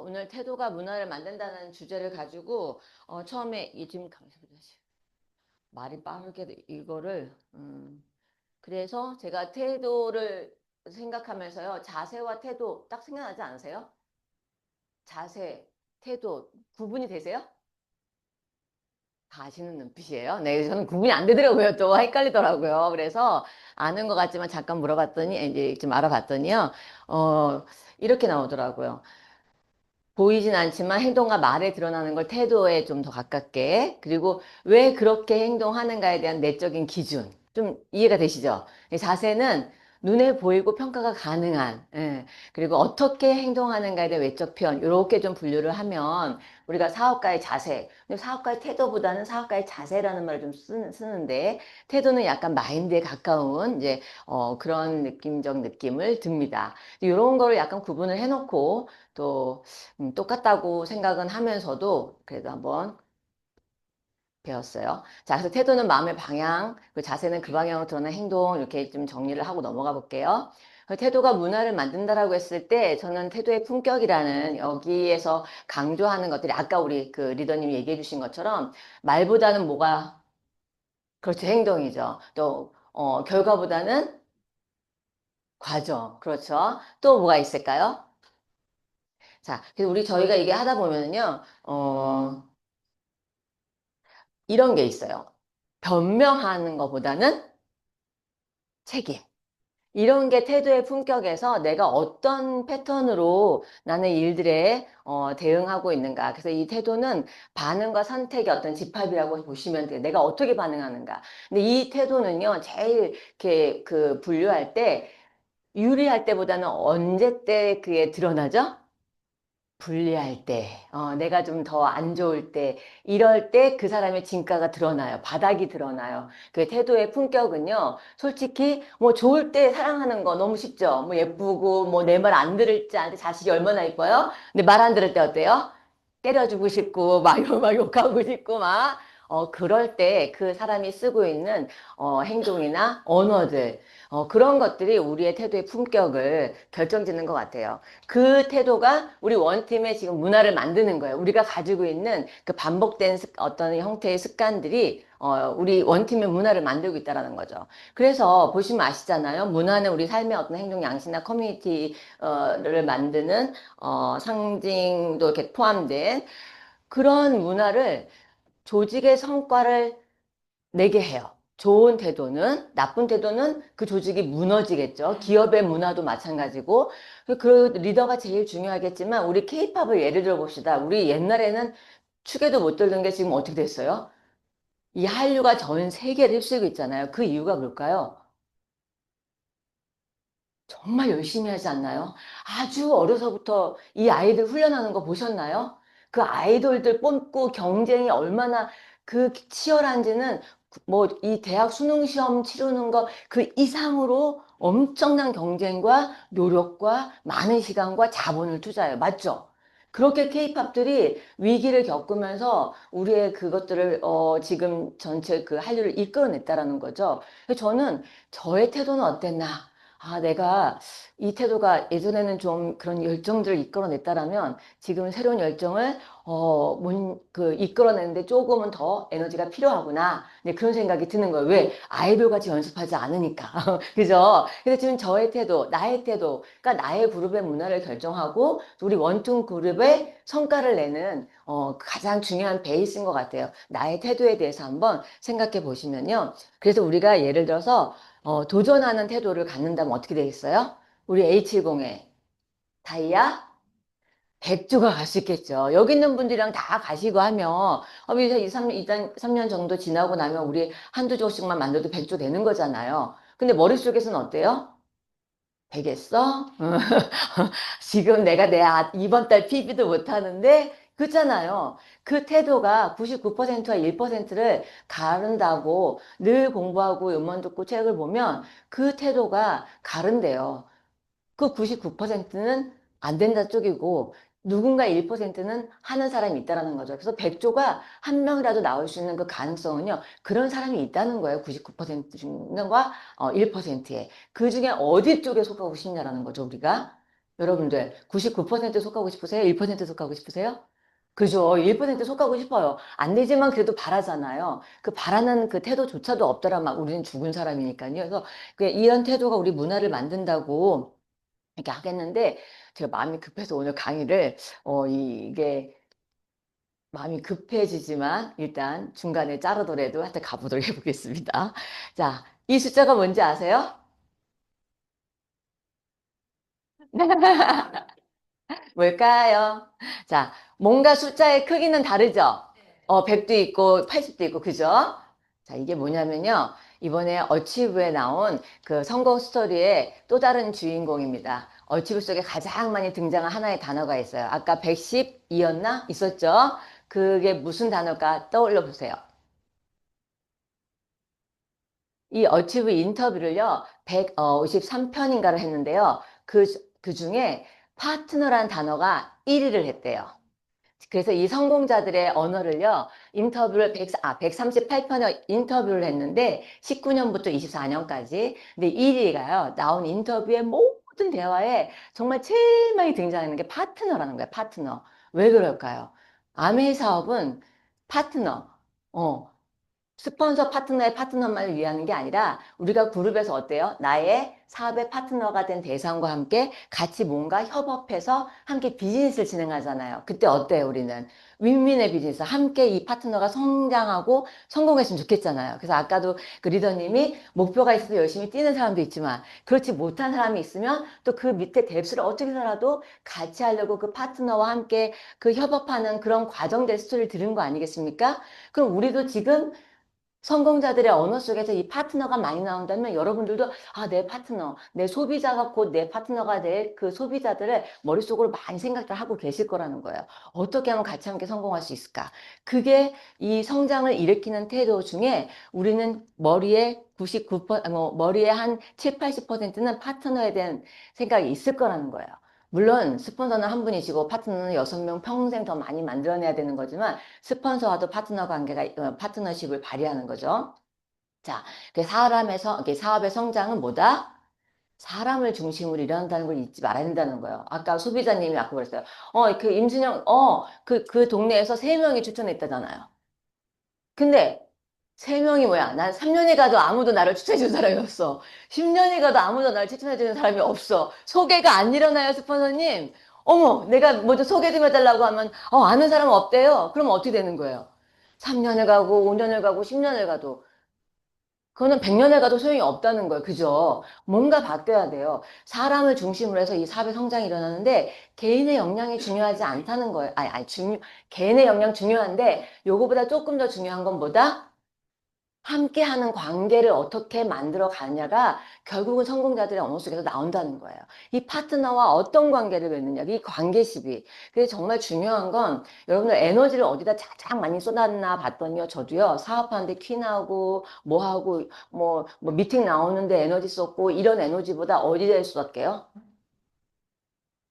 오늘 태도가 문화를 만든다는 주제를 가지고 처음에 이 지금 말이 빠르게 이거를 그래서 제가 태도를 생각하면서요. 자세와 태도 딱 생각나지 않으세요? 자세, 태도 구분이 되세요? 다 아시는 눈빛이에요. 네, 저는 구분이 안 되더라고요. 또 헷갈리더라고요. 그래서 아는 것 같지만 잠깐 물어봤더니 이제 좀 알아봤더니요. 어, 이렇게 나오더라고요. 보이진 않지만 행동과 말에 드러나는 걸 태도에 좀 더 가깝게, 그리고 왜 그렇게 행동하는가에 대한 내적인 기준 좀 이해가 되시죠? 이 자세는 눈에 보이고 평가가 가능한, 그리고 어떻게 행동하는가에 대한 외적 표현, 이렇게 좀 분류를 하면 우리가 사업가의 자세, 근데 사업가의 태도보다는 사업가의 자세라는 말을 좀 쓰는데, 태도는 약간 마인드에 가까운 이제 그런 느낌적 느낌을 듭니다. 이런 거를 약간 구분을 해놓고 또 똑같다고 생각은 하면서도 그래도 한번 배웠어요. 자, 그래서 태도는 마음의 방향, 그 자세는 그 방향으로 드러난 행동, 이렇게 좀 정리를 하고 넘어가 볼게요. 태도가 문화를 만든다라고 했을 때 저는 태도의 품격이라는 여기에서 강조하는 것들이 아까 우리 그 리더님이 얘기해 주신 것처럼 말보다는 뭐가 그렇죠. 행동이죠. 또 결과보다는 과정. 그렇죠. 또 뭐가 있을까요? 자, 그래서 저희가 이게 하다 보면은요, 이런 게 있어요. 변명하는 것보다는 책임. 이런 게 태도의 품격에서 내가 어떤 패턴으로 나는 일들에 대응하고 있는가. 그래서 이 태도는 반응과 선택의 어떤 집합이라고 보시면 돼요. 내가 어떻게 반응하는가. 근데 이 태도는요, 제일 이렇게 그 분류할 때 유리할 때보다는 언제 때 그게 드러나죠? 불리할 때, 내가 좀 더 안 좋을 때, 이럴 때 그 사람의 진가가 드러나요. 바닥이 드러나요. 그 태도의 품격은요, 솔직히 뭐 좋을 때 사랑하는 거 너무 쉽죠. 뭐 예쁘고, 뭐 내 말 안 들을 때 자식이 얼마나 이뻐요? 근데 말 안 들을 때 어때요? 때려주고 싶고, 막 욕하고 싶고, 그럴 때 그 사람이 쓰고 있는, 행동이나 언어들, 그런 것들이 우리의 태도의 품격을 결정짓는 것 같아요. 그 태도가 우리 원팀의 지금 문화를 만드는 거예요. 우리가 가지고 있는 그 반복된 어떤 형태의 습관들이 우리 원팀의 문화를 만들고 있다는 거죠. 그래서 보시면 아시잖아요. 문화는 우리 삶의 어떤 행동 양식이나 커뮤니티를 만드는 상징도 이렇게 포함된 그런 문화를 조직의 성과를 내게 해요. 좋은 태도는, 나쁜 태도는 그 조직이 무너지겠죠. 기업의 문화도 마찬가지고. 그 리더가 제일 중요하겠지만, 우리 케이팝을 예를 들어 봅시다. 우리 옛날에는 축에도 못 들던 게 지금 어떻게 됐어요? 이 한류가 전 세계를 휩쓸고 있잖아요. 그 이유가 뭘까요? 정말 열심히 하지 않나요? 아주 어려서부터 이 아이들 훈련하는 거 보셨나요? 그 아이돌들 뽑고 경쟁이 얼마나 그 치열한지는 뭐 이 대학 수능 시험 치르는 거 그 이상으로 엄청난 경쟁과 노력과 많은 시간과 자본을 투자해요. 맞죠? 그렇게 케이팝들이 위기를 겪으면서 우리의 그것들을 지금 전체 그 한류를 이끌어냈다라는 거죠. 그래서 저는 저의 태도는 어땠나? 내가 이 태도가 예전에는 좀 그런 열정들을 이끌어냈다라면 지금 새로운 열정을 이끌어내는데 조금은 더 에너지가 필요하구나. 네, 그런 생각이 드는 거예요. 왜? 아이돌 같이 연습하지 않으니까. 그죠? 그래서 지금 저의 태도, 나의 태도, 그러니까 나의 그룹의 문화를 결정하고 우리 원투 그룹의 성과를 내는 가장 중요한 베이스인 것 같아요. 나의 태도에 대해서 한번 생각해 보시면요. 그래서 우리가 예를 들어서 도전하는 태도를 갖는다면 어떻게 되겠어요? 우리 A70에 다이아 백조가 갈 수 있겠죠. 여기 있는 분들이랑 다 가시고 하면, 이제 3년 정도 지나고 나면 우리 한두 조씩만 만들어도 백조 되는 거잖아요. 근데 머릿속에서는 어때요? 되겠어? 지금 내가 이번 달 PB도 못 하는데, 그렇잖아요. 그 태도가 99%와 1%를 가른다고 늘 공부하고 음원 듣고 책을 보면 그 태도가 가른대요. 그 99%는 안 된다 쪽이고 누군가 1%는 하는 사람이 있다라는 거죠. 그래서 100조가 한 명이라도 나올 수 있는 그 가능성은요. 그런 사람이 있다는 거예요. 99%과 1%에. 그 중에 어디 쪽에 속하고 싶냐라는 거죠, 우리가. 여러분들 99% 속하고 싶으세요? 1% 속하고 싶으세요? 그죠? 1% 속하고 싶어요. 안 되지만 그래도 바라잖아요. 그 바라는 그 태도조차도 없더라. 막 우리는 죽은 사람이니까요. 그래서 이런 태도가 우리 문화를 만든다고 이렇게 하겠는데 제가 마음이 급해서 오늘 강의를 이게 마음이 급해지지만 일단 중간에 자르더라도 하여튼 가보도록 해보겠습니다. 자, 이 숫자가 뭔지 아세요? 뭘까요? 자, 뭔가 숫자의 크기는 다르죠? 100도 있고 80도 있고, 그죠? 자, 이게 뭐냐면요. 이번에 얼치브에 나온 그 성공 스토리의 또 다른 주인공입니다. 얼치브 속에 가장 많이 등장한 하나의 단어가 있어요. 아까 112였나? 있었죠? 그게 무슨 단어가 떠올려 보세요. 이 얼치브 인터뷰를요, 153편인가를 했는데요. 그 중에 파트너란 단어가 1위를 했대요. 그래서 이 성공자들의 언어를요, 인터뷰를 138편의 인터뷰를 했는데, 19년부터 24년까지. 근데 1위가요, 나온 인터뷰의 모든 대화에 정말 제일 많이 등장하는 게 파트너라는 거예요, 파트너. 왜 그럴까요? 아메 사업은 파트너. 어, 스폰서 파트너의 파트너만을 위하는 게 아니라 우리가 그룹에서 어때요? 나의 사업의 파트너가 된 대상과 함께 같이 뭔가 협업해서 함께 비즈니스를 진행하잖아요. 그때 어때요? 우리는 윈윈의 비즈니스 함께 이 파트너가 성장하고 성공했으면 좋겠잖아요. 그래서 아까도 그 리더님이 목표가 있어서 열심히 뛰는 사람도 있지만 그렇지 못한 사람이 있으면 또 그 밑에 뎁스를 어떻게 살아도 같이 하려고 그 파트너와 함께 그 협업하는 그런 과정들 스토리를 들은 거 아니겠습니까? 그럼 우리도 지금 성공자들의 언어 속에서 이 파트너가 많이 나온다면 여러분들도 아, 내 파트너, 내 소비자가 곧 내 파트너가 될 그 소비자들을 머릿속으로 많이 생각을 하고 계실 거라는 거예요. 어떻게 하면 같이 함께 성공할 수 있을까? 그게 이 성장을 일으키는 태도 중에 우리는 머리에 99%, 머리에 한 7, 80%는 파트너에 대한 생각이 있을 거라는 거예요. 물론 스폰서는 한 분이시고 파트너는 6명 평생 더 많이 만들어내야 되는 거지만 스폰서와도 파트너 관계가, 파트너십을 발휘하는 거죠. 자, 사업의 성장은 뭐다? 사람을 중심으로 일어난다는 걸 잊지 말아야 된다는 거예요. 아까 소비자님이 아까 그랬어요. 임준영, 그 동네에서 3명이 추천했다잖아요. 근데 3명이 뭐야? 난 3년이 가도 아무도 나를 추천해준 사람이 없어. 10년이 가도 아무도 나를 추천해주는 사람이 없어. 소개가 안 일어나요, 스폰서님? 어머, 내가 먼저 소개 좀 해달라고 하면, 아는 사람은 없대요. 그럼 어떻게 되는 거예요? 3년을 가고, 5년을 가고, 10년을 가도. 그거는 100년을 가도 소용이 없다는 거예요. 그죠? 뭔가 바뀌어야 돼요. 사람을 중심으로 해서 이 사업의 성장이 일어나는데, 개인의 역량이 중요하지 않다는 거예요. 개인의 역량 중요한데, 요거보다 조금 더 중요한 건 뭐다? 함께하는 관계를 어떻게 만들어 가느냐가 결국은 성공자들의 언어 속에서 나온다는 거예요. 이 파트너와 어떤 관계를 맺느냐, 이 관계십이. 그래서 정말 중요한 건 여러분들 에너지를 어디다 가장 많이 쏟았나 봤더니요. 저도요, 사업하는데 퀴나고, 뭐 미팅 나오는데 에너지 썼고, 이런 에너지보다 어디에 쏟았게요?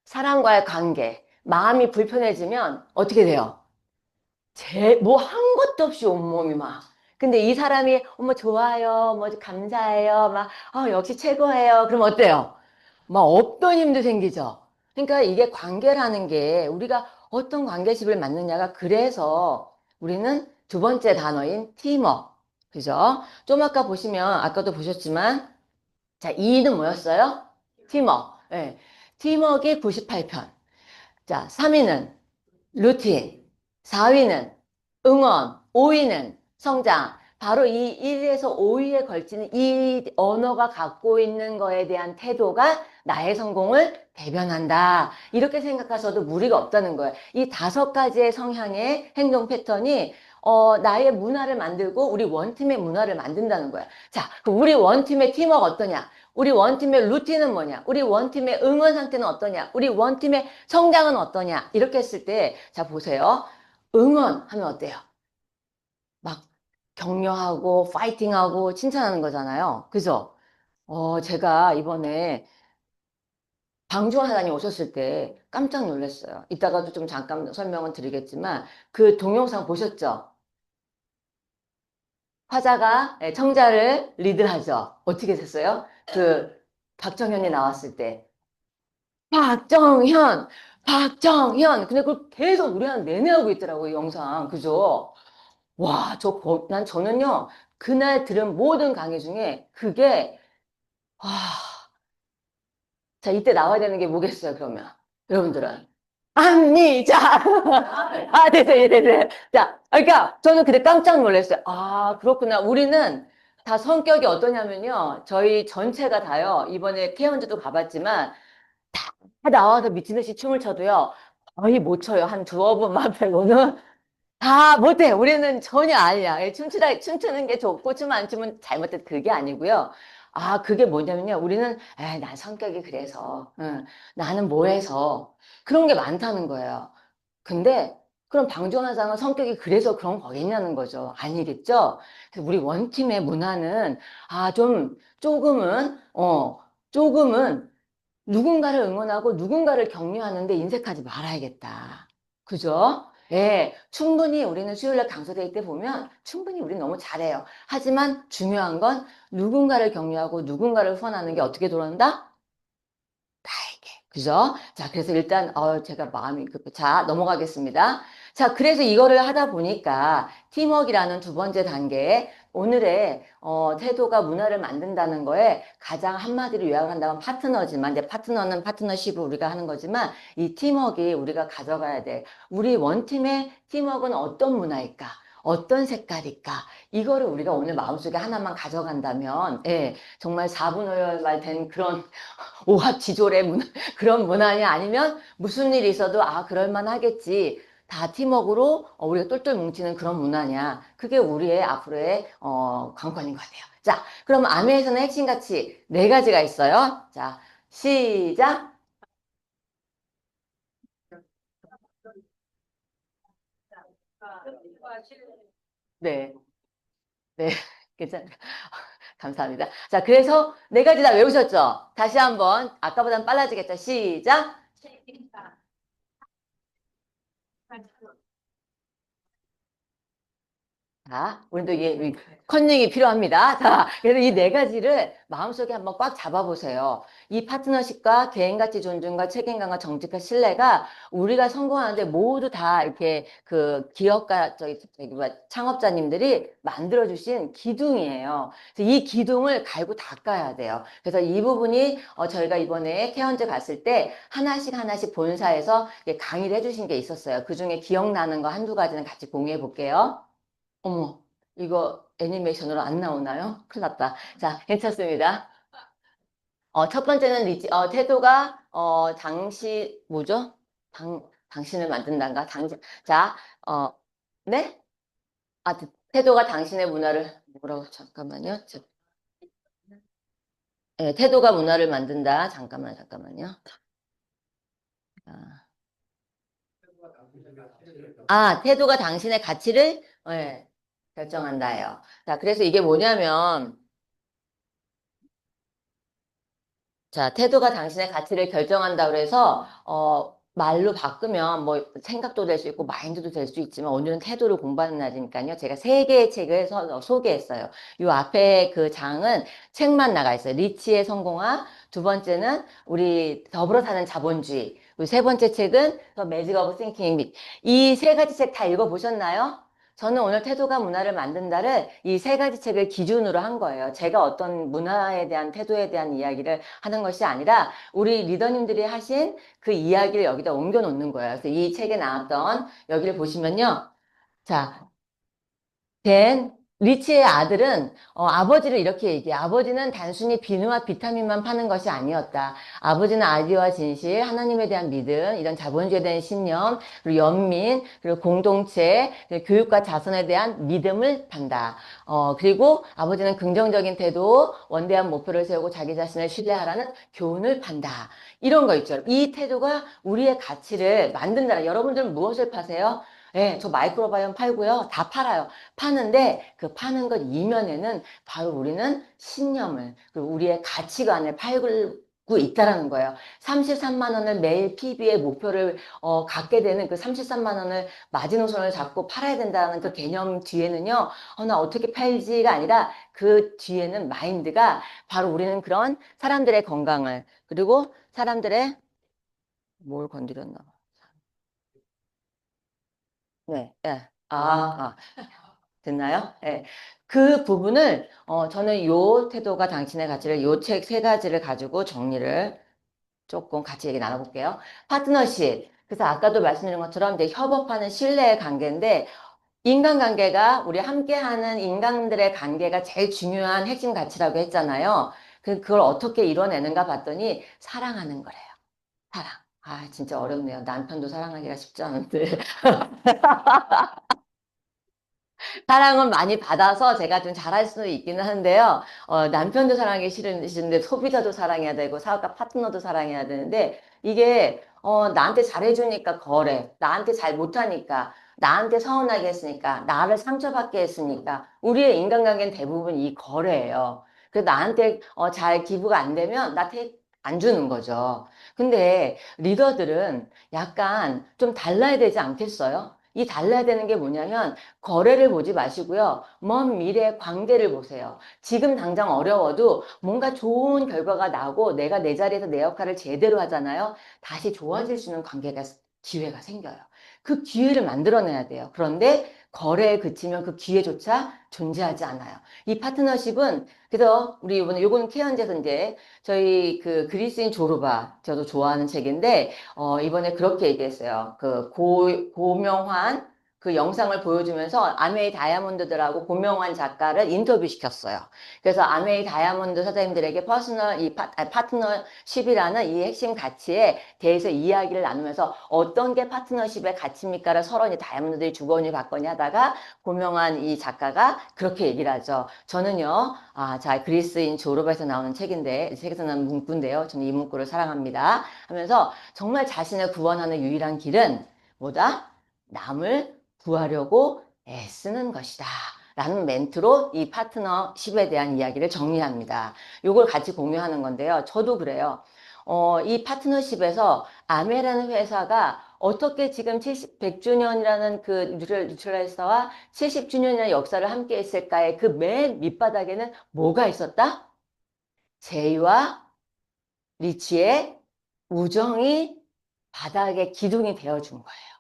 사람과의 관계. 마음이 불편해지면 어떻게 돼요? 뭐 한 것도 없이 온몸이 막. 근데 이 사람이, 어머, 좋아요, 뭐, 감사해요, 막, 역시 최고예요. 그럼 어때요? 막 없던 힘도 생기죠. 그러니까 이게 관계라는 게 우리가 어떤 관계식을 맞느냐가 그래서 우리는 두 번째 단어인 팀워크. 그죠? 좀 아까 보시면, 아까도 보셨지만, 자, 2는 뭐였어요? 팀워크. 예. 팀워크가 98편. 자, 3위는 루틴, 4위는 응원, 5위는 성장. 바로 이 1위에서 5위에 걸치는 이 언어가 갖고 있는 거에 대한 태도가 나의 성공을 대변한다. 이렇게 생각하셔도 무리가 없다는 거예요. 이 5가지의 성향의 행동 패턴이 나의 문화를 만들고 우리 원팀의 문화를 만든다는 거야. 자, 그럼 우리 원팀의 팀워크 어떠냐? 우리 원팀의 루틴은 뭐냐? 우리 원팀의 응원 상태는 어떠냐? 우리 원팀의 성장은 어떠냐? 이렇게 했을 때, 자, 보세요. 응원하면 어때요? 막 격려하고, 파이팅하고, 칭찬하는 거잖아요. 그죠? 제가 이번에 방주환 사장님 오셨을 때 깜짝 놀랐어요. 이따가도 좀 잠깐 설명을 드리겠지만, 그 동영상 보셨죠? 화자가 청자를 리드하죠. 어떻게 됐어요? 그 박정현이 나왔을 때. 박정현, 박정현. 근데 그걸 계속 노래 한 내내 하고 있더라고요, 영상. 그죠? 와, 저는요, 그날 들은 모든 강의 중에 그게, 와, 자, 이때 나와야 되는 게 뭐겠어요, 그러면? 여러분들은. 합리자! 아, 됐어요, 됐어요. 자, 그러니까 저는 그때 깜짝 놀랐어요. 아, 그렇구나. 우리는 다 성격이 어떠냐면요. 저희 전체가 다요. 이번에 케언즈도 가봤지만, 다 나와서 미친 듯이 춤을 춰도요. 거의 못 춰요. 한 두어 분만 빼고는. 다 못해. 우리는 전혀 아니야. 춤추는 게 좋고, 춤 안 추면 잘못된 그게 아니고요. 아, 그게 뭐냐면요. 우리는, 에이, 난 성격이 그래서, 응, 나는 뭐 해서, 그런 게 많다는 거예요. 근데, 그럼 방종환상은 성격이 그래서 그런 거겠냐는 거죠. 아니겠죠? 그래서 우리 원팀의 문화는, 아, 조금은 누군가를 응원하고 누군가를 격려하는데 인색하지 말아야겠다. 그죠? 예, 충분히 우리는 수요일날 강서대회 때 보면 충분히 우리 너무 잘해요. 하지만 중요한 건 누군가를 격려하고 누군가를 후원하는 게 어떻게 돌아온다? 나에게. 그죠? 자, 그래서 일단, 제가 마음이 자, 넘어가겠습니다. 자, 그래서 이거를 하다 보니까 팀워크라는 두 번째 단계에 오늘의 태도가 문화를 만든다는 거에 가장 한마디로 요약을 한다면 파트너지만, 내 파트너는 파트너십을 우리가 하는 거지만 이 팀워크 우리가 가져가야 돼. 우리 원팀의 팀워크는 어떤 문화일까? 어떤 색깔일까? 이거를 우리가 오늘 마음속에 하나만 가져간다면, 예, 정말 4분의 5말 된 그런 오합지졸의 그런 문화냐 아니면 무슨 일이 있어도 아 그럴만 하겠지 다 팀워크로 우리가 똘똘 뭉치는 그런 문화냐 그게 우리의 앞으로의 관건인 것 같아요. 자, 그럼 아메에서는 핵심 가치 네 가지가 있어요. 자, 시작. 네, 네, 괜찮아요. 감사합니다. 자, 그래서 네 가지 다 외우셨죠? 다시 한번 아까보단 빨라지겠죠? 시작. 자, 오늘도 이게 컨닝이 필요합니다. 자, 그래서 이 네 가지를 마음속에 한번 꽉 잡아보세요. 이 파트너십과 개인가치 존중과 책임감과 정직과 신뢰가 우리가 성공하는데 모두 다 이렇게 그 기업가, 창업자님들이 만들어주신 기둥이에요. 그래서 이 기둥을 갈고 닦아야 돼요. 그래서 이 부분이 저희가 이번에 케언즈 갔을 때 하나씩 본사에서 강의를 해주신 게 있었어요. 그 중에 기억나는 거 한두 가지는 같이 공유해 볼게요. 어머, 이거 애니메이션으로 안 나오나요? 큰일 났다. 자, 괜찮습니다. 첫 번째는 태도가, 뭐죠? 당신을 만든단가? 자, 네? 아, 태도가 당신의 문화를, 뭐라고, 잠깐만요. 태도가 문화를 만든다. 잠깐만요. 아, 태도가 당신의 가치를, 결정한다요. 자, 그래서 이게 뭐냐면, 자, 태도가 당신의 가치를 결정한다 그래서 말로 바꾸면 뭐 생각도 될 수 있고 마인드도 될 수 있지만 오늘은 태도를 공부하는 날이니까요. 제가 세 개의 책을 소개했어요. 요 앞에 그 장은 책만 나가 있어요. 리치의 성공학, 두 번째는 우리 더불어 사는 자본주의, 그리고 세 번째 책은 더 매직 오브 싱킹. 이 세 가지 책 다 읽어보셨나요? 저는 오늘 태도가 문화를 만든다를 이 세 가지 책을 기준으로 한 거예요. 제가 어떤 문화에 대한 태도에 대한 이야기를 하는 것이 아니라 우리 리더님들이 하신 그 이야기를 여기다 옮겨 놓는 거예요. 그래서 이 책에 나왔던 여기를 보시면요. 자, 리치의 아들은 아버지를 이렇게 얘기해. 아버지는 단순히 비누와 비타민만 파는 것이 아니었다. 아버지는 아이디어와 진실, 하나님에 대한 믿음, 이런 자본주의에 대한 신념, 그리고 연민, 그리고 공동체, 그리고 교육과 자선에 대한 믿음을 판다. 그리고 아버지는 긍정적인 태도, 원대한 목표를 세우고 자기 자신을 신뢰하라는 교훈을 판다. 이런 거 있죠. 이 태도가 우리의 가치를 만든다. 여러분들은 무엇을 파세요? 예, 저 마이크로바이옴 팔고요. 다 팔아요. 파는데 그 파는 것 이면에는 바로 우리는 신념을 그리고 우리의 가치관을 팔고 있다라는 거예요. 33만 원을 매일 PB의 목표를 갖게 되는 그 33만 원을 마지노선을 잡고 팔아야 된다는 그 개념 뒤에는요. 나 어떻게 팔지가 아니라 그 뒤에는 마인드가 바로 우리는 그런 사람들의 건강을 그리고 사람들의 뭘 건드렸나 봐. 네, 예. 됐나요? 예. 그 부분을, 저는 요 태도가 당신의 가치를, 요 책 세 가지를 가지고 정리를 조금 같이 얘기 나눠볼게요. 파트너십. 그래서 아까도 말씀드린 것처럼 이제 협업하는 신뢰의 관계인데, 인간관계가 우리 함께하는 인간들의 관계가 제일 중요한 핵심 가치라고 했잖아요. 그걸 어떻게 이뤄내는가 봤더니 사랑하는 거래요. 사랑. 진짜 어렵네요. 남편도 사랑하기가 쉽지 않은데. 사랑은 많이 받아서 제가 좀 잘할 수도 있기는 한데요. 남편도 사랑하기 싫은데 소비자도 사랑해야 되고 사업가 파트너도 사랑해야 되는데 이게 나한테 잘해주니까 거래, 나한테 잘 못하니까, 나한테 서운하게 했으니까, 나를 상처받게 했으니까 우리의 인간관계는 대부분 이 거래예요. 그래서 나한테 잘 기부가 안 되면 나한테 안 주는 거죠. 근데 리더들은 약간 좀 달라야 되지 않겠어요? 이 달라야 되는 게 뭐냐면 거래를 보지 마시고요. 먼 미래 관계를 보세요. 지금 당장 어려워도 뭔가 좋은 결과가 나고 내가 내 자리에서 내 역할을 제대로 하잖아요. 다시 좋아질 수 있는 기회가 생겨요. 그 기회를 만들어내야 돼요. 그런데 거래에 그치면 그 기회조차 존재하지 않아요. 이 파트너십은 그래서 우리 이번에 요거는 케언즈에서 이제 저희 그 그리스인 조르바 저도 좋아하는 책인데 이번에 그렇게 얘기했어요. 그 고명환 그 영상을 보여주면서 아메이 다이아몬드들하고 고명환 작가를 인터뷰시켰어요. 그래서 아메이 다이아몬드 사장님들에게 파트너십이라는 이 핵심 가치에 대해서 이야기를 나누면서 어떤 게 파트너십의 가치입니까를 서로 이제 다이아몬드들이 주거니 받거니 하다가 고명환 이 작가가 그렇게 얘기를 하죠. 저는요, 자, 그리스인 조르바에서 나오는 책인데, 책에서 나오는 문구인데요. 저는 이 문구를 사랑합니다. 하면서 정말 자신을 구원하는 유일한 길은 뭐다? 남을 구하려고 애쓰는 것이다. 라는 멘트로 이 파트너십에 대한 이야기를 정리합니다. 이걸 같이 공유하는 건데요. 저도 그래요. 이 파트너십에서 아메라는 회사가 어떻게 지금 100주년이라는 그 뉴트럴라이스와 70주년이라는 역사를 함께 했을까의 그 맨 밑바닥에는 뭐가 있었다? 제이와 리치의 우정이 바닥에 기둥이 되어준 거예요.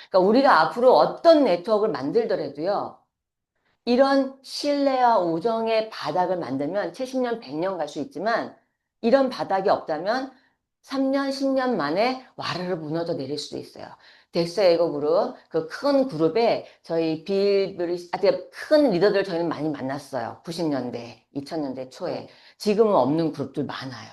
그러니까 우리가 앞으로 어떤 네트워크를 만들더라도요. 이런 신뢰와 우정의 바닥을 만들면 70년, 100년 갈 수 있지만 이런 바닥이 없다면 3년, 10년 만에 와르르 무너져 내릴 수도 있어요. 덱스 에거 그룹, 그 큰 그룹에 저희 큰 리더들 저희는 많이 만났어요. 90년대, 2000년대 초에. 지금은 없는 그룹들 많아요.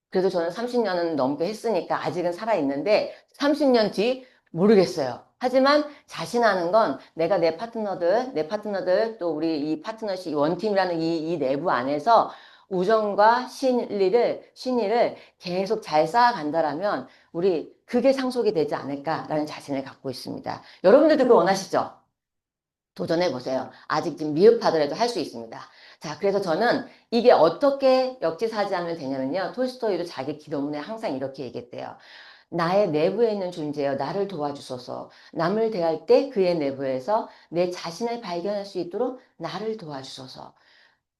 그래도 저는 30년은 넘게 했으니까 아직은 살아있는데 30년 뒤 모르겠어요. 하지만 자신하는 건 내가 내 파트너들 또 우리 이 파트너십 원팀이라는 이 내부 안에서 우정과 신의를 계속 잘 쌓아간다라면 우리 그게 상속이 되지 않을까라는 자신을 갖고 있습니다. 여러분들도 그거 원하시죠? 도전해 보세요. 아직 지금 미흡하더라도 할 수 있습니다. 자, 그래서 저는 이게 어떻게 역지사지하면 되냐면요. 톨스토이도 자기 기도문에 항상 이렇게 얘기했대요. 나의 내부에 있는 존재여 나를 도와주소서. 남을 대할 때 그의 내부에서 내 자신을 발견할 수 있도록 나를 도와주소서.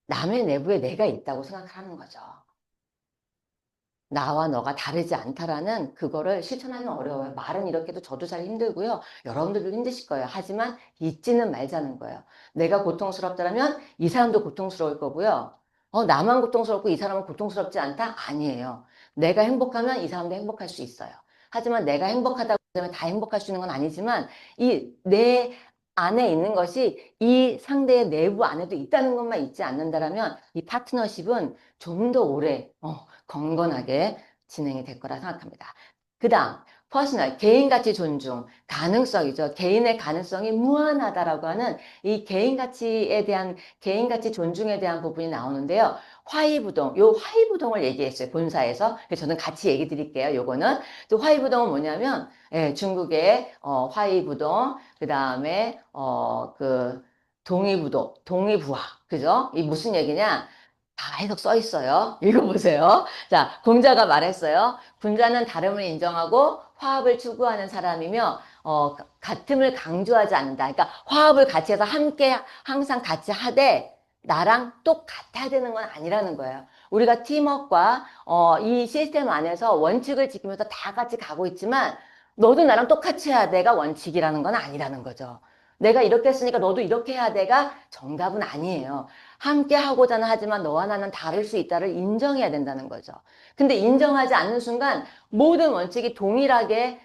남의 내부에 내가 있다고 생각하는 거죠. 나와 너가 다르지 않다라는 그거를 실천하면 어려워요. 말은 이렇게 해도 저도 잘 힘들고요. 여러분들도 힘드실 거예요. 하지만 잊지는 말자는 거예요. 내가 고통스럽다면 이 사람도 고통스러울 거고요. 나만 고통스럽고 이 사람은 고통스럽지 않다? 아니에요. 내가 행복하면 이 사람도 행복할 수 있어요. 하지만 내가 행복하다고 하면 다 행복할 수 있는 건 아니지만 이 내 안에 있는 것이 이 상대의 내부 안에도 있다는 것만 잊지 않는다라면 이 파트너십은 좀 더 오래 건건하게 진행이 될 거라 생각합니다. 그 다음, 퍼스널, 개인가치 존중, 가능성이죠. 개인의 가능성이 무한하다라고 하는 이 개인가치 존중에 대한 부분이 나오는데요. 요 화이부동을 얘기했어요. 본사에서. 그래서 저는 같이 얘기 드릴게요. 요거는. 또 화이부동은 뭐냐면, 예, 중국의, 화이부동, 그 다음에, 동의부화. 그죠? 이 무슨 얘기냐? 다 해석 써 있어요. 읽어보세요. 자, 공자가 말했어요. 군자는 다름을 인정하고 화합을 추구하는 사람이며, 같음을 강조하지 않는다. 그러니까 화합을 같이 해서 함께 항상 같이 하되 나랑 똑같아야 되는 건 아니라는 거예요. 우리가 팀워크와 이 시스템 안에서 원칙을 지키면서 다 같이 가고 있지만 너도 나랑 똑같이 해야 돼가 원칙이라는 건 아니라는 거죠. 내가 이렇게 했으니까 너도 이렇게 해야 돼가 정답은 아니에요. 함께 하고자는 하지만 너와 나는 다를 수 있다를 인정해야 된다는 거죠. 근데 인정하지 않는 순간 모든 원칙이 동일하게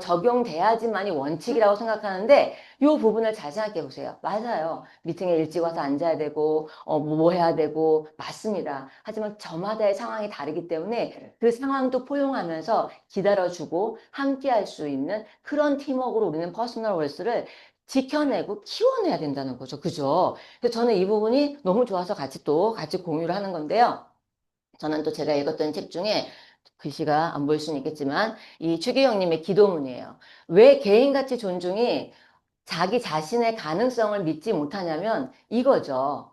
적용돼야지만이 원칙이라고 생각하는데 이 부분을 잘 생각해 보세요. 맞아요. 미팅에 일찍 와서 앉아야 되고 뭐 해야 되고 맞습니다. 하지만 저마다의 상황이 다르기 때문에 그 상황도 포용하면서 기다려주고 함께 할 수 있는 그런 팀워크로 우리는 퍼스널 월스를 지켜내고 키워내야 된다는 거죠. 그죠? 그래서 저는 이 부분이 너무 좋아서 같이 공유를 하는 건데요. 저는 또 제가 읽었던 책 중에 글씨가 안 보일 수는 있겠지만 이 추기경님의 기도문이에요. 왜 개인가치 존중이 자기 자신의 가능성을 믿지 못하냐면 이거죠.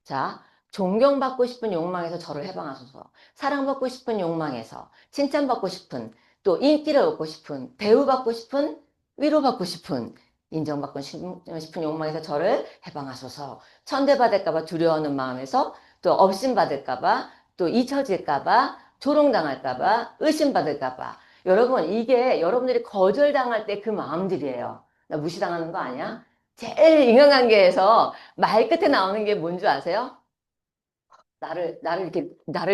자, 존경받고 싶은 욕망에서 저를 해방하소서. 사랑받고 싶은 욕망에서 칭찬받고 싶은 또 인기를 얻고 싶은 대우받고 싶은 위로받고 싶은 인정받고 싶은 욕망에서 저를 해방하소서. 천대받을까봐 두려워하는 마음에서 또 업신받을까봐 또 잊혀질까봐 조롱당할까봐 의심받을까봐 여러분 이게 여러분들이 거절당할 때 그 마음들이에요. 나 무시당하는 거 아니야? 제일 인간관계에서 말 끝에 나오는 게 뭔 줄 아세요? 나를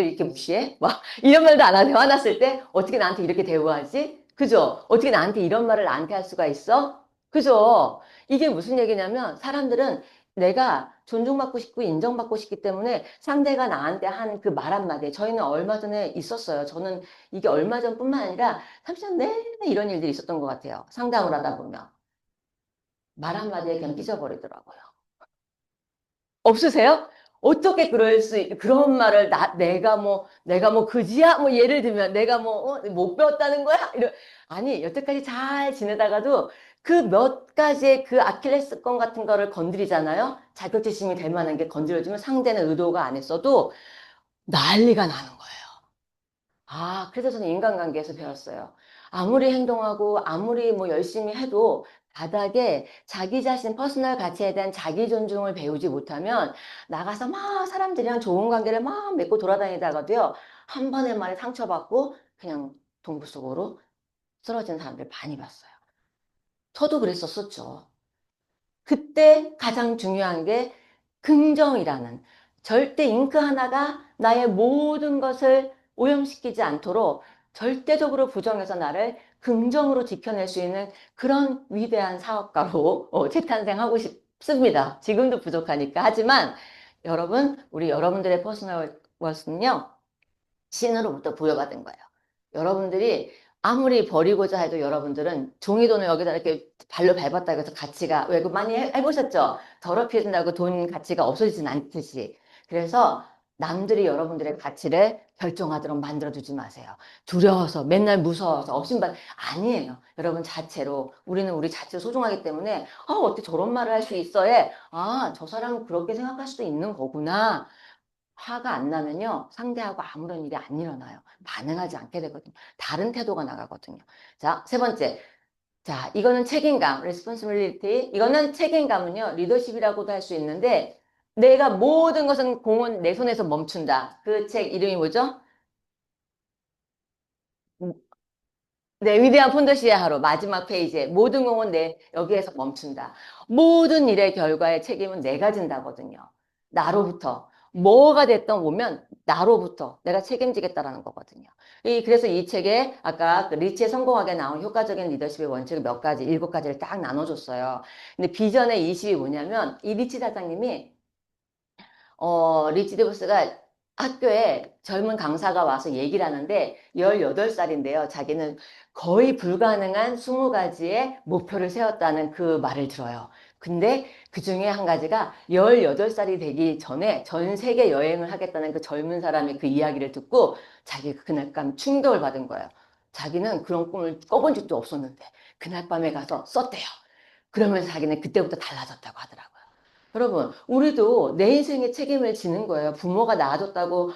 이렇게 무시해? 막, 이런 말도 안 하세요. 화났을 때? 어떻게 나한테 이렇게 대우하지? 그죠? 어떻게 나한테 이런 말을 나한테 할 수가 있어? 그죠? 이게 무슨 얘기냐면, 사람들은 내가 존중받고 싶고 인정받고 싶기 때문에 상대가 나한테 한 그 말 한마디, 저희는 얼마 전에 있었어요. 저는 이게 얼마 전뿐만 아니라 30년 내내 이런 일들이 있었던 것 같아요. 상담을 하다 보면. 말 한마디에 그냥 삐져버리더라고요. 없으세요? 어떻게 그런 말을, 내가 뭐 그지야? 뭐 예를 들면, 내가 못 배웠다는 거야? 아니, 여태까지 잘 지내다가도 그 몇 가지의 그 아킬레스건 같은 거를 건드리잖아요? 자격지심이 될 만한 게 건드려지면 상대는 의도가 안 했어도 난리가 나는 거예요. 아, 그래서 저는 인간관계에서 배웠어요. 아무리 행동하고 아무리 뭐 열심히 해도 바닥에 자기 자신 퍼스널 가치에 대한 자기 존중을 배우지 못하면 나가서 막 사람들이랑 좋은 관계를 막 맺고 돌아다니다가도요. 한 번의 말에 상처받고 그냥 동부 속으로 쓰러지는 사람들 많이 봤어요. 저도 그랬었었죠. 그때 가장 중요한 게 긍정이라는 절대 잉크 하나가 나의 모든 것을 오염시키지 않도록 절대적으로 부정해서 나를 긍정으로 지켜낼 수 있는 그런 위대한 사업가로 재탄생하고 싶습니다. 지금도 부족하니까. 하지만 여러분, 우리 여러분들의 퍼스널 월스는요. 신으로부터 부여받은 거예요. 여러분들이 아무리 버리고자 해도 여러분들은 종이돈을 여기다 이렇게 발로 밟았다고 해서 가치가, 왜 그 많이 해보셨죠? 더럽혀진다고 돈 가치가 없어지진 않듯이. 그래서 남들이 여러분들의 가치를 결정하도록 만들어두지 마세요. 두려워서, 맨날 무서워서, 업신반, 아니에요. 여러분 자체로, 우리는 우리 자체로 소중하기 때문에, 어떻게 저런 말을 할 수 있어에, 저 사람은 그렇게 생각할 수도 있는 거구나. 화가 안 나면요, 상대하고 아무런 일이 안 일어나요. 반응하지 않게 되거든요. 다른 태도가 나가거든요. 자, 세 번째. 자, 이거는 책임감, responsibility. 이거는 책임감은요, 리더십이라고도 할 수 있는데, 내가 모든 것은 공은 내 손에서 멈춘다. 그 책 이름이 뭐죠? 네, 위대한 폰더시의 하루 마지막 페이지에 모든 공은 여기에서 멈춘다. 모든 일의 결과의 책임은 내가 진다거든요. 나로부터. 뭐가 됐던 오면 나로부터 내가 책임지겠다라는 거거든요. 그래서 이 책에 아까 그 리치의 성공하게 나온 효과적인 리더십의 원칙을 몇 가지, 7가지를 딱 나눠줬어요. 근데 비전의 20이 뭐냐면 이 리치 사장님이 리치 데보스가 학교에 젊은 강사가 와서 얘기를 하는데 18살인데요. 자기는 거의 불가능한 20가지의 목표를 세웠다는 그 말을 들어요. 근데 그 중에 한 가지가 18살이 되기 전에 전 세계 여행을 하겠다는 그 젊은 사람의 그 이야기를 듣고 자기가 그날 밤 충격을 받은 거예요. 자기는 그런 꿈을 꿔본 적도 없었는데 그날 밤에 가서 썼대요. 그러면서 자기는 그때부터 달라졌다고 하더라고요. 여러분, 우리도 내 인생에 책임을 지는 거예요. 부모가 낳아줬다고,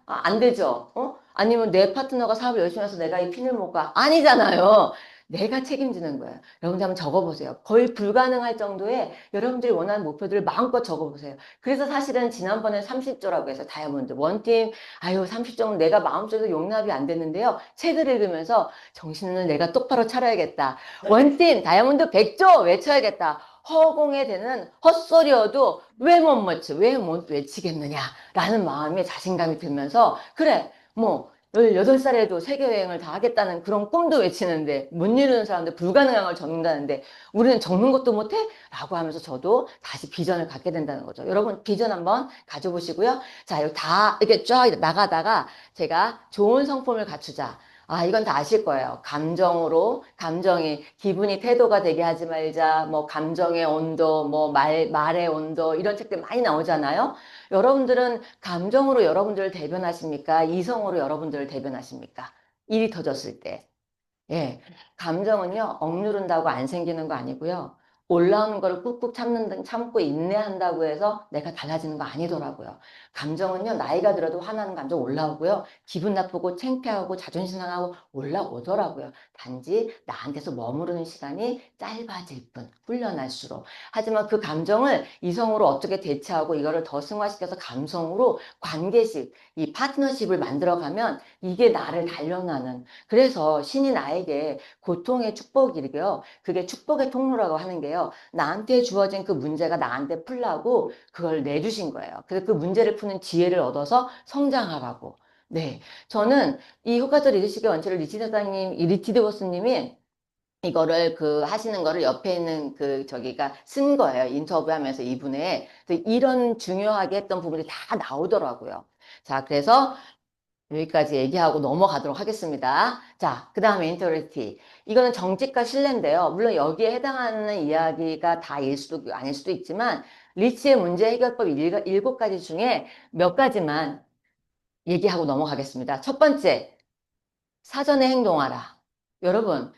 안 되죠? 아니면 내 파트너가 사업을 열심히 해서 내가 이 핀을 못 가. 아니잖아요. 내가 책임지는 거예요. 여러분들 한번 적어보세요. 거의 불가능할 정도의 여러분들이 원하는 목표들을 마음껏 적어보세요. 그래서 사실은 지난번에 30조라고 해서 다이아몬드 원팀 아유 30조는 내가 마음속에서 용납이 안 됐는데요. 책을 읽으면서 정신을 내가 똑바로 차려야겠다. 원팀 다이아몬드 100조 외쳐야겠다. 허공에 대는 헛소리여도 왜 못 맞지? 왜 못 외치겠느냐? 라는 마음에 자신감이 들면서 그래 뭐 18살에도 세계여행을 다 하겠다는 그런 꿈도 외치는데 못 이루는 사람들 불가능한 걸 적는다는데 우리는 적는 것도 못해? 라고 하면서 저도 다시 비전을 갖게 된다는 거죠. 여러분 비전 한번 가져보시고요. 자, 여기 다 이렇게 쫙 나가다가 제가 좋은 성품을 갖추자. 아, 이건 다 아실 거예요. 감정이, 기분이 태도가 되게 하지 말자, 뭐, 감정의 온도, 뭐, 말의 온도, 이런 책들 많이 나오잖아요. 여러분들은 감정으로 여러분들을 대변하십니까? 이성으로 여러분들을 대변하십니까? 일이 터졌을 때. 예. 감정은요, 억누른다고 안 생기는 거 아니고요. 올라오는 거를 꾹꾹 참고 인내한다고 해서 내가 달라지는 거 아니더라고요. 감정은요, 나이가 들어도 화나는 감정 올라오고요. 기분 나쁘고 창피하고 자존심 상하고 올라오더라고요. 단지 나한테서 머무르는 시간이 짧아질 뿐, 훈련할수록. 하지만 그 감정을 이성으로 어떻게 대처하고 이거를 더 승화시켜서 감성으로 관계식, 이 파트너십을 만들어가면 이게 나를 단련하는 그래서 신이 나에게 고통의 축복이고요. 그게 축복의 통로라고 하는 게요. 나한테 주어진 그 문제가 나한테 풀라고 그걸 내주신 거예요. 그래서 그 문제를 푸는 지혜를 얻어서 성장하라고. 네. 저는 이 효과적 리더십의 원칙을 리티드 버스님이 이거를 하시는 거를 옆에 있는 저기가 쓴 거예요. 인터뷰하면서 이분의. 그래서 이런 중요하게 했던 부분이 다 나오더라고요. 자, 그래서 여기까지 얘기하고 넘어가도록 하겠습니다. 자, 그 다음에 인터리티. 이거는 정직과 신뢰인데요. 물론 여기에 해당하는 이야기가 다일 수도 아닐 수도 있지만 리치의 문제 해결법 7가지 중에 몇 가지만 얘기하고 넘어가겠습니다. 첫 번째, 사전에 행동하라. 여러분,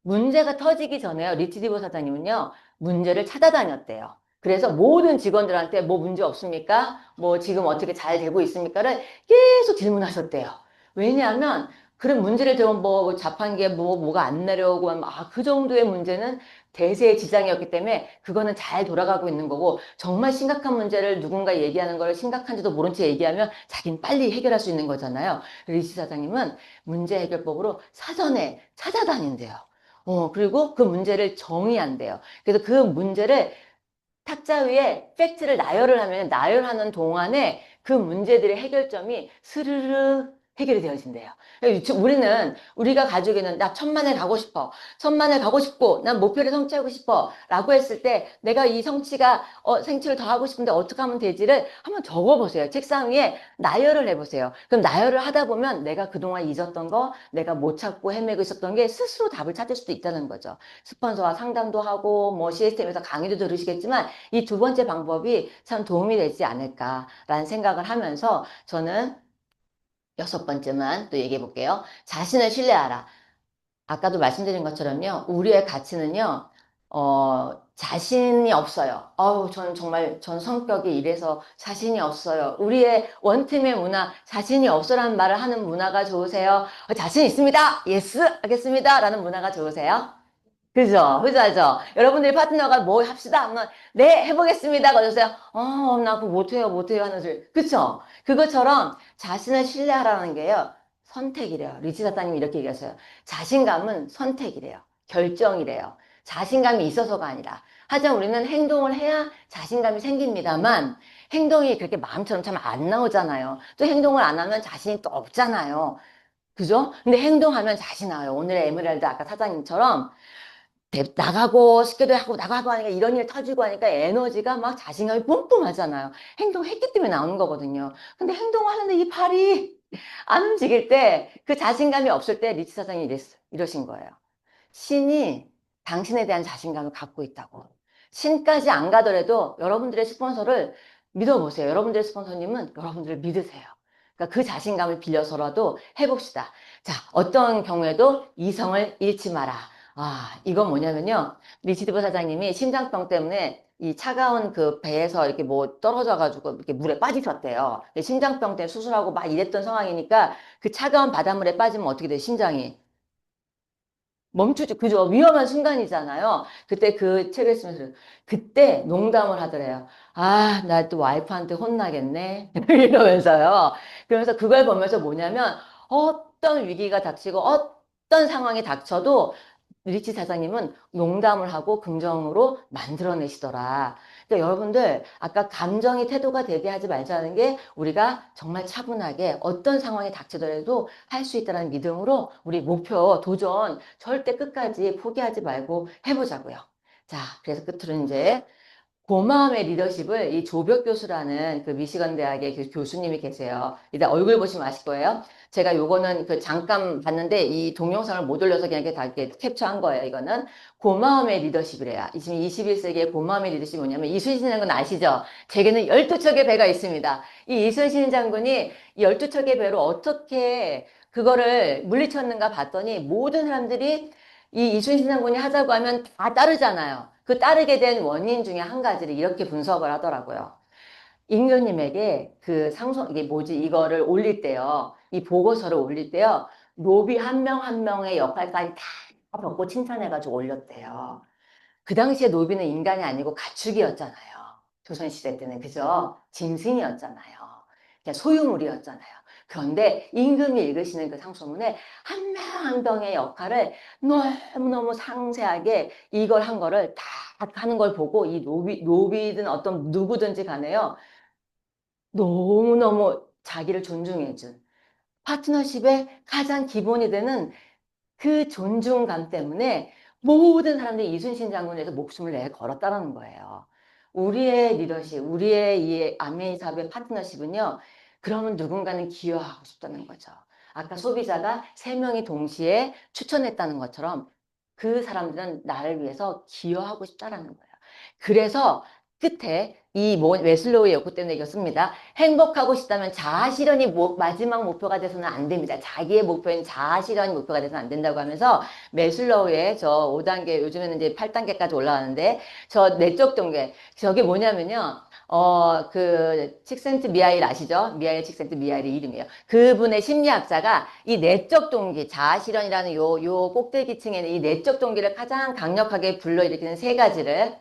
문제가 터지기 전에요. 리치디보 사장님은요, 문제를 찾아다녔대요. 그래서 모든 직원들한테 뭐 문제 없습니까? 뭐 지금 어떻게 잘 되고 있습니까를 계속 질문하셨대요. 왜냐하면 그런 문제를 대면 뭐 자판기에 뭐가 안 내려오고 그 정도의 문제는 대세의 지장이었기 때문에 그거는 잘 돌아가고 있는 거고 정말 심각한 문제를 누군가 얘기하는 걸 심각한지도 모른 채 얘기하면 자기는 빨리 해결할 수 있는 거잖아요. 리치 사장님은 문제 해결법으로 사전에 찾아다닌대요. 그리고 그 문제를 정의한대요. 그래서 그 문제를 탁자 위에 팩트를 나열을 하면 나열하는 동안에 그 문제들의 해결점이 스르르 해결이 되어진대요. 우리는 우리가 가지고 있는 나 천만에 가고 싶어. 천만에 가고 싶고 난 목표를 성취하고 싶어. 라고 했을 때 내가 이 생취를 더 하고 싶은데 어떻게 하면 되지를 한번 적어보세요. 책상 위에 나열을 해보세요. 그럼 나열을 하다 보면 내가 그동안 잊었던 거 내가 못 찾고 헤매고 있었던 게 스스로 답을 찾을 수도 있다는 거죠. 스폰서와 상담도 하고 뭐 시스템에서 강의도 들으시겠지만 이 두 번째 방법이 참 도움이 되지 않을까라는 생각을 하면서 저는 6번째만 또 얘기해 볼게요. 자신을 신뢰하라. 아까도 말씀드린 것처럼요. 우리의 가치는요. 자신이 없어요. 저는 정말 전 성격이 이래서 자신이 없어요. 우리의 원팀의 문화, 자신이 없어라는 말을 하는 문화가 좋으세요? 자신 있습니다. 예스 하겠습니다. 라는 문화가 좋으세요? 그죠. 여러분들이 파트너가 뭐 합시다 하면, 네, 해보겠습니다. 그러세요. 나 그거 못해요 하는 소리. 그쵸? 그것처럼 자신을 신뢰하라는 게요, 선택이래요. 리치 사장님이 이렇게 얘기했어요. 자신감은 선택이래요. 결정이래요. 자신감이 있어서가 아니라. 하지만 우리는 행동을 해야 자신감이 생깁니다만, 행동이 그렇게 마음처럼 참 안 나오잖아요. 또 행동을 안 하면 자신이 또 없잖아요. 그죠? 근데 행동하면 자신 나와요. 오늘의 에메랄드 아까 사장님처럼 나가고 싶기도 하고 나가고 하니까 이런 일 터지고 하니까 에너지가 막 자신감이 뿜뿜하잖아요. 행동했기 때문에 나오는 거거든요. 근데 행동하는데 이 팔이 안 움직일 때 그 자신감이 없을 때 리치 사장이 이러신 거예요. 신이 당신에 대한 자신감을 갖고 있다고. 신까지 안 가더라도 여러분들의 스폰서를 믿어보세요. 여러분들의 스폰서님은 여러분들을 믿으세요. 그러니까 그 자신감을 빌려서라도 해봅시다. 자, 어떤 경우에도 이성을 잃지 마라. 이건 뭐냐면요. 리치드버 사장님이 심장병 때문에 이 차가운 그 배에서 이렇게 뭐 떨어져가지고 이렇게 물에 빠지셨대요. 심장병 때문에 수술하고 막 이랬던 상황이니까 그 차가운 바닷물에 빠지면 어떻게 돼? 심장이. 멈추죠. 그죠? 위험한 순간이잖아요. 그때 그 책을 쓰면서 그때 농담을 하더래요. 아, 나 또 와이프한테 혼나겠네. 이러면서요. 그러면서 그걸 보면서 뭐냐면 어떤 위기가 닥치고 어떤 상황이 닥쳐도 리치 사장님은 농담을 하고 긍정으로 만들어내시더라. 그러니까 여러분들 아까 감정이 태도가 되게 하지 말자는 게 우리가 정말 차분하게 어떤 상황이 닥치더라도 할 수 있다는 믿음으로 우리 목표, 도전 절대 끝까지 포기하지 말고 해보자고요. 자, 그래서 끝으로 이제 고마움의 리더십을 이 조벽 교수라는 그 미시건 대학의 그 교수님이 계세요. 일단 얼굴 보시면 아실 거예요. 제가 요거는 그 잠깐 봤는데 이 동영상을 못 올려서 그냥 이렇게 다 이렇게 캡처한 거예요. 이거는 고마움의 리더십이래요. 지금 21세기의 고마움의 리더십이 뭐냐면 이순신 장군 아시죠? 제게는 12척의 배가 있습니다. 이 이순신 장군이 이 12척의 배로 어떻게 그거를 물리쳤는가 봤더니 모든 사람들이 이 이순신 장군이 하자고 하면 다 따르잖아요. 그 따르게 된 원인 중에 한 가지를 이렇게 분석을 하더라고요. 임금님에게 그 상속, 이게 뭐지, 이거를 올릴 때요. 이 보고서를 올릴 때요. 노비 한 명 한 명의 역할까지 다 벽고 칭찬해가지고 올렸대요. 그 당시에 노비는 인간이 아니고 가축이었잖아요. 조선시대 때는, 그죠? 짐승이었잖아요. 그냥 소유물이었잖아요. 그런데 임금이 읽으시는 그 상소문에 한 명 한 명의 역할을 너무너무 상세하게 이걸 한 거를 다 하는 걸 보고 이 노비든 어떤 누구든지 간에요. 너무너무 자기를 존중해준 파트너십의 가장 기본이 되는 그 존중감 때문에 모든 사람들이 이순신 장군에 대해서 목숨을 내 걸었다는 거예요. 우리의 리더십, 우리의 이 아메이사업의 파트너십은요. 그러면 누군가는 기여하고 싶다는 거죠. 아까 소비자가 세 명이 동시에 추천했다는 것처럼 그 사람들은 나를 위해서 기여하고 싶다라는 거예요. 그래서 끝에 이 웨슬로우의 욕구 때문에 이겼습니다. 행복하고 싶다면 자아실현이 마지막 목표가 돼서는 안 됩니다. 자기의 목표인 자아실현이 목표가 돼서는 안 된다고 하면서 메슬로우의 저 5단계, 요즘에는 이제 8단계까지 올라가는데 저 내적 동계, 저게 뭐냐면요. 그 칙센트 미하일 아시죠? 미하일 칙센트 미하일의 이름이에요. 그분의 심리학자가 이 내적 동기, 자아실현이라는 요 꼭대기층에는 이 내적 동기를 가장 강력하게 불러일으키는 세 가지를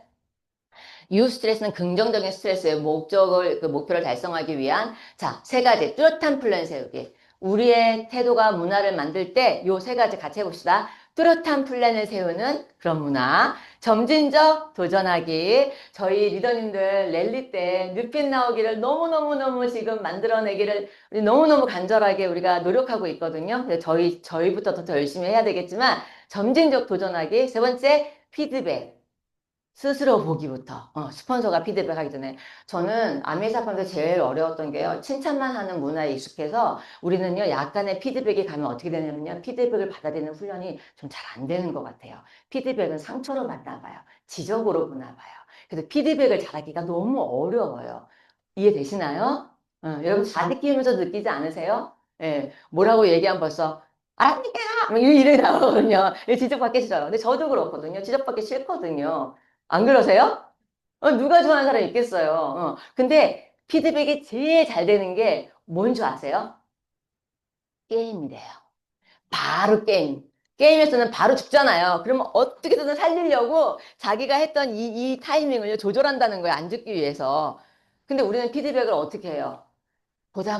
유스트레스는 긍정적인 스트레스의 목적을, 그 목표를 달성하기 위한, 자, 세 가지. 뚜렷한 플랜 세우기. 우리의 태도가 문화를 만들 때 요 세 가지 같이 해봅시다. 뚜렷한 플랜을 세우는 그런 문화. 점진적 도전하기. 저희 리더님들 랠리 때 뉴핀 나오기를 너무너무너무 지금 만들어내기를 우리 너무너무 간절하게 우리가 노력하고 있거든요. 그래서 저희부터 더 열심히 해야 되겠지만, 점진적 도전하기. 세 번째, 피드백. 스스로 보기부터 스폰서가 피드백하기 전에 저는 아메이사팜에서 제일 어려웠던 게요. 칭찬만 하는 문화에 익숙해서 우리는요 약간의 피드백이 가면 어떻게 되냐면요 피드백을 받아들이는 훈련이 좀 잘 안 되는 것 같아요. 피드백은 상처로 받나 봐요. 지적으로 보나 봐요. 그래서 피드백을 잘하기가 너무 어려워요. 이해되시나요? 여러분 자식 키우면서 느끼지 않으세요? 예, 뭐라고 얘기하면 벌써 아니야 이래 나오거든요. 지적받기 싫어요. 근데 저도 그렇거든요. 지적받기 싫거든요. 안 그러세요? 누가 좋아하는 사람 있겠어요. 근데 피드백이 제일 잘 되는 게 뭔 줄 아세요? 게임이래요. 바로 게임. 게임에서는 바로 죽잖아요. 그러면 어떻게든 살리려고 자기가 했던 이 타이밍을 조절한다는 거예요. 안 죽기 위해서. 근데 우리는 피드백을 어떻게 해요? 보다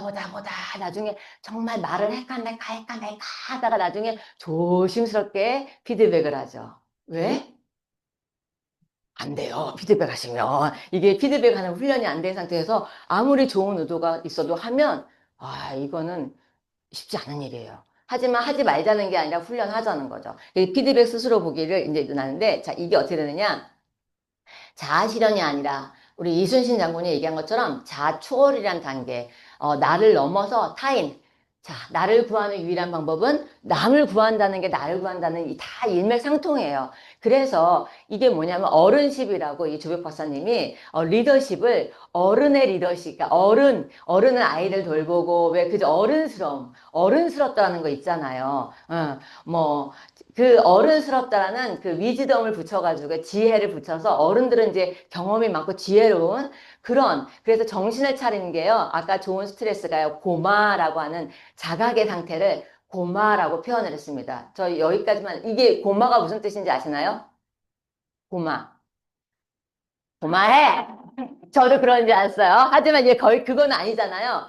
나중에 정말 말을 할까 말까 하다가 나중에 조심스럽게 피드백을 하죠. 왜? 안 돼요. 피드백 하시면. 이게 피드백 하는 훈련이 안 된 상태에서 아무리 좋은 의도가 있어도 하면, 이거는 쉽지 않은 일이에요. 하지만 하지 말자는 게 아니라 훈련하자는 거죠. 이 피드백 스스로 보기를 이제 나는데, 자, 이게 어떻게 되느냐. 자아실현이 아니라 우리 이순신 장군이 얘기한 것처럼 자초월이란 단계, 나를 넘어서 타인, 자, 나를 구하는 유일한 방법은 남을 구한다는 게 나를 구한다는 이 다 일맥상통이에요. 그래서 이게 뭐냐면 어른십이라고 이 조백 박사님이 리더십을 어른의 리더십, 그러니까 어른은 아이들 돌보고 왜 그저 어른스럽다는 거 있잖아요. 뭐 그 어른스럽다라는 그 위즈덤을 붙여가지고 지혜를 붙여서 어른들은 이제 경험이 많고 지혜로운 그래서 정신을 차리는 게요. 아까 좋은 스트레스가요. 고마라고 하는 자각의 상태를 고마라고 표현을 했습니다. 저 여기까지만, 이게 고마가 무슨 뜻인지 아시나요? 고마. 고마해! 저도 그런 줄 알았어요. 하지만 이게 거의 그건 아니잖아요.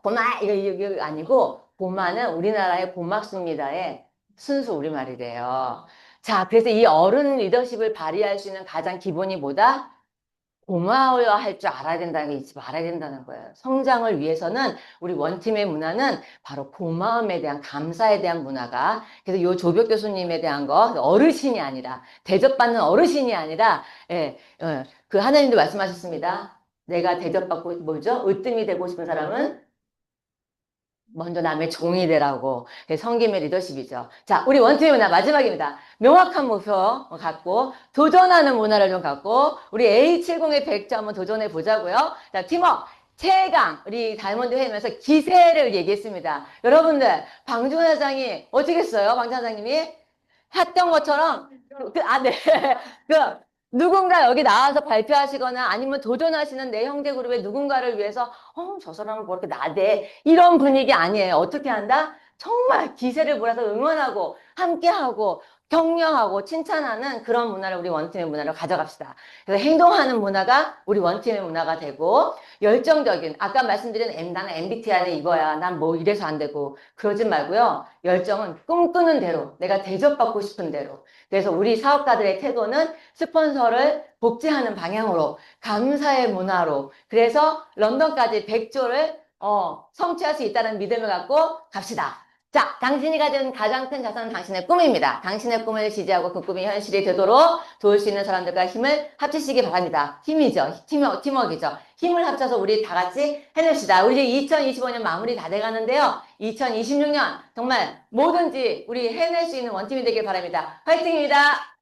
고마! 이거 아니고, 고마는 우리나라의 고맙습니다의 순수 우리말이래요. 자, 그래서 이 어른 리더십을 발휘할 수 있는 가장 기본이 뭐다? 고마워야 할 줄 알아야 된다는 게 잊지 말아야 된다는 거예요. 성장을 위해서는 우리 원팀의 문화는 바로 고마움에 대한 감사에 대한 문화가 그래서 요 조벽 교수님에 대한 거 어르신이 아니라 대접받는 어르신이 아니라 그 하나님도 말씀하셨습니다. 내가 대접받고 뭐죠? 으뜸이 되고 싶은 사람은 먼저 남의 종이 되라고. 성김의 리더십이죠. 자, 우리 원팀의 문화 마지막입니다. 명확한 목표 갖고 도전하는 문화를 좀 갖고 우리 A70의 100점 한번 도전해 보자고요. 자, 팀워크 최강 우리 다이아몬드 회의면서 기세를 얘기했습니다. 여러분들 방준 회장이 어떻게 했어요? 방준 회장님이 했던 것처럼 네. 그 누군가 여기 나와서 발표하시거나 아니면 도전하시는 내 형제 그룹의 누군가를 위해서 저 사람은 뭐 이렇게 나대 이런 분위기 아니에요. 어떻게 한다? 정말 기세를 몰아서 응원하고 함께하고 격려하고 칭찬하는 그런 문화를 우리 원팀의 문화로 가져갑시다. 그래서 행동하는 문화가 우리 원팀의 문화가 되고 열정적인 아까 말씀드린 나는 MBTI는 이거야. 난 뭐 이래서 안 되고 그러지 말고요. 열정은 꿈꾸는 대로 내가 대접받고 싶은 대로 그래서 우리 사업가들의 태도는 스폰서를 복제하는 방향으로 감사의 문화로 그래서 런던까지 100조를 성취할 수 있다는 믿음을 갖고 갑시다. 자, 당신이 가진 가장 큰 자산은 당신의 꿈입니다. 당신의 꿈을 지지하고 그 꿈이 현실이 되도록 도울 수 있는 사람들과 힘을 합치시기 바랍니다. 힘이죠. 팀워크이죠. 힘을 합쳐서 우리 다 같이 해냅시다. 우리 이제 2025년 마무리 다 돼가는데요. 2026년 정말 뭐든지 우리 해낼 수 있는 원팀이 되길 바랍니다. 화이팅입니다.